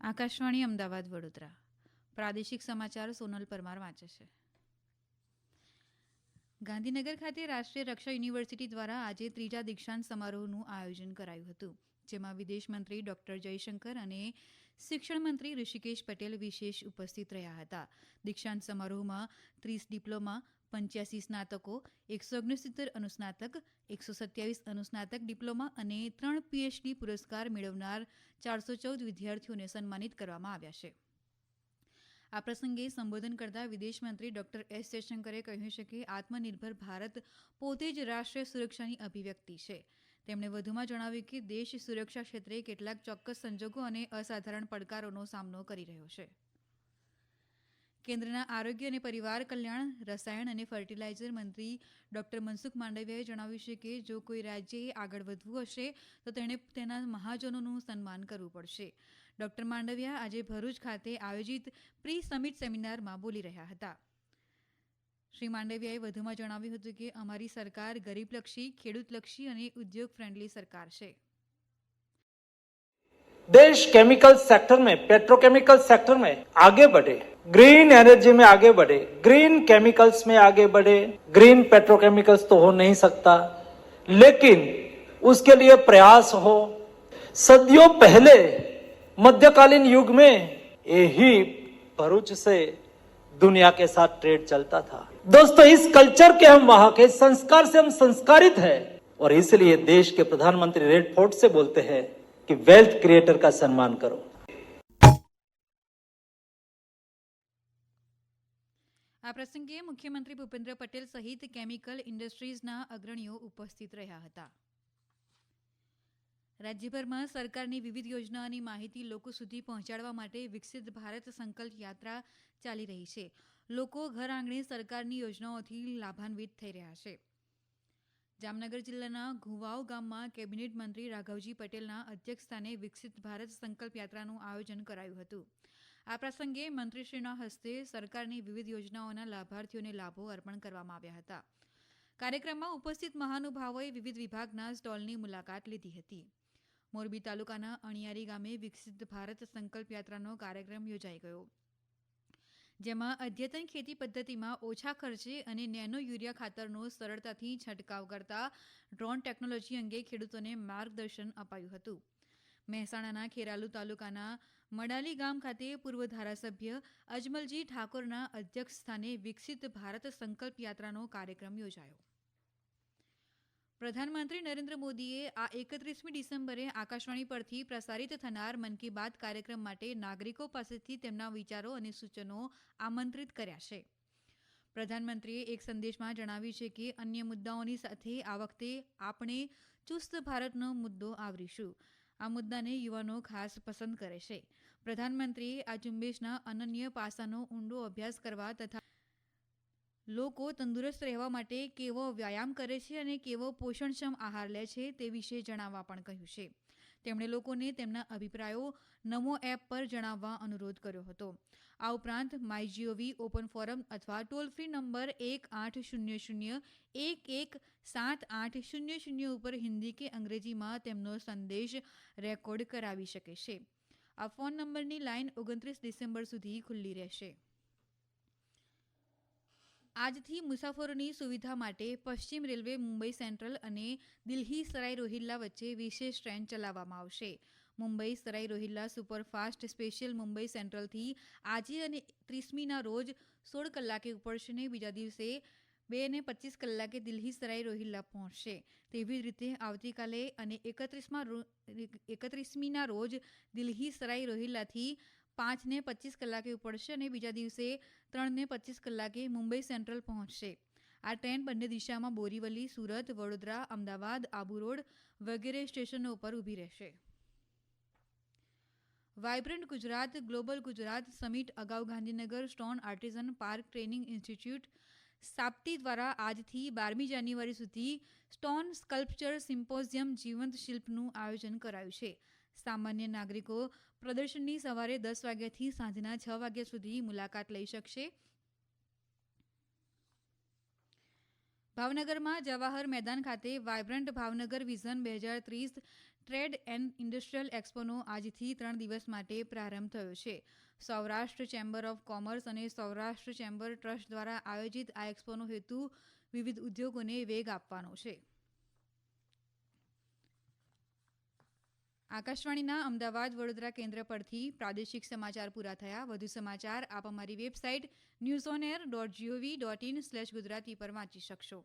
આકાશવાણી અમદાવાદ વડોદરા પ્રાદેશિક સમાચાર સોનલ પરમાર વાંચે છે. ગાંધીનગર ખાતે રાષ્ટ્રીય રક્ષા યુનિવર્સિટી દ્વારા આજે ત્રીજા દીક્ષાંત સમારોહનું આયોજન કરાયું હતું, જેમાં વિદેશ મંત્રી ડોક્ટર જયશંકર અને શિક્ષણ મંત્રી ઋષિકેશ પટેલ વિશેષ ઉપસ્થિત રહ્યા હતા. દીક્ષાંત સમારોહમાં 30 ડિપ્લોમા, 85 સ્નાતકો, 169 અનુસ્નાતક, 127 અનુસ્નાતક ડિપ્લોમા અને 3 પીએચડી પુરસ્કાર મેળવનાર 414 વિદ્યાર્થીઓને સન્માનિત કરવામાં આવ્યા છે. આ પ્રસંગે સંબોધન કરતા વિદેશ મંત્રી ડોક્ટર એસ જયશંકરે કહ્યું છે કે આત્મનિર્ભર ભારત પોતે જ રાષ્ટ્રીય સુરક્ષાની અભિવ્યક્તિ છે. તેમણે વધુમાં જણાવ્યું કે દેશ સુરક્ષા ક્ષેત્રે કેટલાક ચોક્કસ સંજોગો અને અસાધારણ પડકારોનો સામનો કરી રહ્યો છે. કેન્દ્રના આરોગ્ય અને પરિવાર કલ્યાણ, રસાયણ અને ફર્ટિલાઇઝર મંત્રી ડોક્ટર મનસુખ માંડવિયાએ જણાવ્યું છે કે જો કોઈ રાજ્યએ આગળ વધવું હશે તો તેણે તેના મહાજનોનું સન્માન કરવું પડશે. ડોક્ટર માંડવિયા આજે ભરૂચ ખાતે આયોજિત પ્રી સમિટ સેમિનારમાં બોલી રહ્યા હતા. શ્રી માંડવિયાએ વધુમાં જણાવ્યું હતું કે અમારી સરકાર ગરીબલક્ષી, ખેડૂતલક્ષી અને ઉદ્યોગ ફ્રેન્ડલી સરકાર છે. देश केमिकल सेक्टर में, पेट्रोकेमिकल सेक्टर में आगे बढ़े, ग्रीन एनर्जी में आगे बढ़े, ग्रीन केमिकल्स में आगे बढ़े. ग्रीन पेट्रोकेमिकल्स तो हो नहीं सकता, लेकिन उसके लिए प्रयास हो. सदियों पहले मध्यकालीन युग में यही भरूच से दुनिया के साथ ट्रेड चलता था. दोस्तों, इस कल्चर के हम वहां के संस्कार से हम संस्कारित हैं और इसलिए देश के प्रधानमंत्री रेड फोर्ट से बोलते हैं कि वेल्थ क्रिएटर का सम्मान करो. આ પ્રસંગે મુખ્યમંત્રી ભૂપેન્દ્ર પટેલ સહિત કેમિકલ ઇન્ડસ્ટ્રીઝના અગ્રણીઓ ઉપસ્થિત રહ્યા હતા. રાજ્યભરમાં સરકારની વિવિધ યોજનાઓની માહિતી લોકો સુધી પહોંચાડવા માટે વિકસિત ભારત સંકલ્પ યાત્રા ચાલી રહી છે. લોકો ઘર આંગણે સરકારની યોજનાઓથી લાભાન્વિત થઈ રહ્યા છે. જામનગર જિલ્લાના ઘુવાવ ગામમાં કેબિનેટ મંત્રી રાઘવજી પટેલના અધ્યક્ષસ્થાને વિકસિત ભારત સંકલ્પ યાત્રાનું આયોજન કરાયું હતું. આ પ્રસંગે મંત્રીશ્રીના હસ્તે સરકારની વિવિધ યોજનાઓના લાભાર્થીઓને લાભો અર્પણ કરવામાં આવ્યા હતા. કાર્યક્રમમાં ઉપસ્થિત મહાનુભાવોએ વિવિધ વિભાગના સ્ટોલની મુલાકાત લીધી હતી. મોરબી તાલુકાના અણિયારી ગામે વિકસિત ભારત સંકલ્પ યાત્રાનો કાર્યક્રમ યોજાઈ ગયો, જેમાં અદ્યતન ખેતી પદ્ધતિમાં ઓછા ખર્ચે અને નેનો યુરિયા ખાતરનો સરળતાથી છંટકાવ કરતા ડ્રોન ટેકનોલોજી અંગે ખેડૂતોને માર્ગદર્શન અપાયું હતું. મહેસાણાના ખેરાલુ તાલુકાના મડાલી ગામ ખાતે પૂર્વ ધારાસભ્ય અજમલજી ઠાકોરના અધ્યક્ષસ્થાને વિકસિત ભારત સંકલ્પ યાત્રાનો કાર્યક્રમ યોજાયો. પ્રધાનમંત્રી નરેન્દ્ર મોદીએ આ 31મી ડિસેમ્બરે આકાશવાણી પરથી પ્રસારિત થનાર મન કી બાત કાર્યક્રમ માટે નાગરિકો પાસેથી તેમના વિચારો અને સૂચનો આમંત્રિત કર્યા છે. પ્રધાનમંત્રીએ એક સંદેશમાં જણાવ્યું છે કે અન્ય મુદ્દાઓની સાથે આ વખતે આપણે ચુસ્ત ભારતનો મુદ્દો આવરીશું. આ મુદ્દાને યુવાનો ખાસ પસંદ કરે છે. પ્રધાનમંત્રીએ આ ઝુંબેશના અનન્ય પાસાનો ઊંડો અભ્યાસ કરવા તથા લોકો તંદુરસ્ત રહેવા માટે કેવો વ્યાયામ કરે છે અને કેવો પોષણક્ષમ આહાર લે છે તે વિશે જણાવવા પણ કહ્યું છે. તેમણે લોકોને તેમના અભિપ્રાયો નમો એપ પર જણાવવા અનુરોધ કર્યો હતો. આ ઉપરાંત માયજીઓવી ઓપન ફોરમ અથવા ટોલ ફ્રી નંબર 1800-117800 ઉપર હિન્દી કે અંગ્રેજીમાં તેમનો સંદેશ રેકોર્ડ કરાવી શકે છે. આ ફોન નંબરની લાઇન 29 ડિસેમ્બર સુધી ખુલ્લી રહેશે. આજથી મુસાફરોની સુવિધા માટે પશ્ચિમ રેલવે મુંબઈ સેન્ટ્રલ અને દિલ્હી સરાઈ રોહિલ્લા વચ્ચે વિશેષ ટ્રેન ચલાવવામાં આવશે. મુંબઈ સરાઈ રોહિલ્લા સુપરફાસ્ટ સ્પેશિયલ મુંબઈ સેન્ટ્રલથી આજે અને 30મીના રોજ 16 કલાકે ઉપડશે અને બીજા દિવસે 2:25 કલાકે દિલ્હી સરાઈ રોહિલ્લા પહોંચશે. તેવી જ રીતે આવતીકાલે અને 31મીના રોજ દિલ્હી સરાઈ રોહિલ્લાથી 5:25 કલાકે ઉપડશે અને બીજા દિવસે 3:25 કલાકે મુંબઈ સેન્ટ્રલ પહોંચશે. આ ટ્રેન બંને દિશામાં બોરીવલી, સુરત, વડોદરા, અમદાવાદ, આબુ રોડ વગેરે સ્ટેશનો ઉપર ઊભી રહેશે. Vibrant Gujarat global Gujarat summit અગાઉ Gandhinagar stone artisan park training institute સાપ્ટી દ્વારા આજથી 12મી જાન્યુઆરી સુધી સ્ટોન સ્કલ્પચર સિમ્પોઝિયમ જીવંત શિલ્પનું આયોજન કરાયું છે. સામાન્ય નાગરિકો પ્રદર્શનની સવારે 10 વાગ્યાથી સાંજના 6 વાગ્યા સુધી મુલાકાત લઈ શકશે. ભાવનગરમાં જવાહર મેદાન ખાતે vibrant Bhavnagar vision 2030 trade and industrial એક્સપોનો આજથી 3 દિવસ માટે પ્રારંભ થયો છે. સૌરાષ્ટ્ર ચેમ્બર ઓફ કોમર્સ અને સૌરાષ્ટ્ર ચેમ્બર ટ્રસ્ટ દ્વારા આયોજિત આ એક્સપોનો હેતુ વિવિધ ઉદ્યોગોને વેગ આપવાનો છે. આકાશવાણીના અમદાવાદ વડોદરા કેન્દ્ર પરથી પ્રાદેશિક સમાચાર પૂરા થયા. વધુ સમાચાર આપ અમારી વેબસાઇટ newsonair.gov.in/gujarati પર વાંચી શકશો.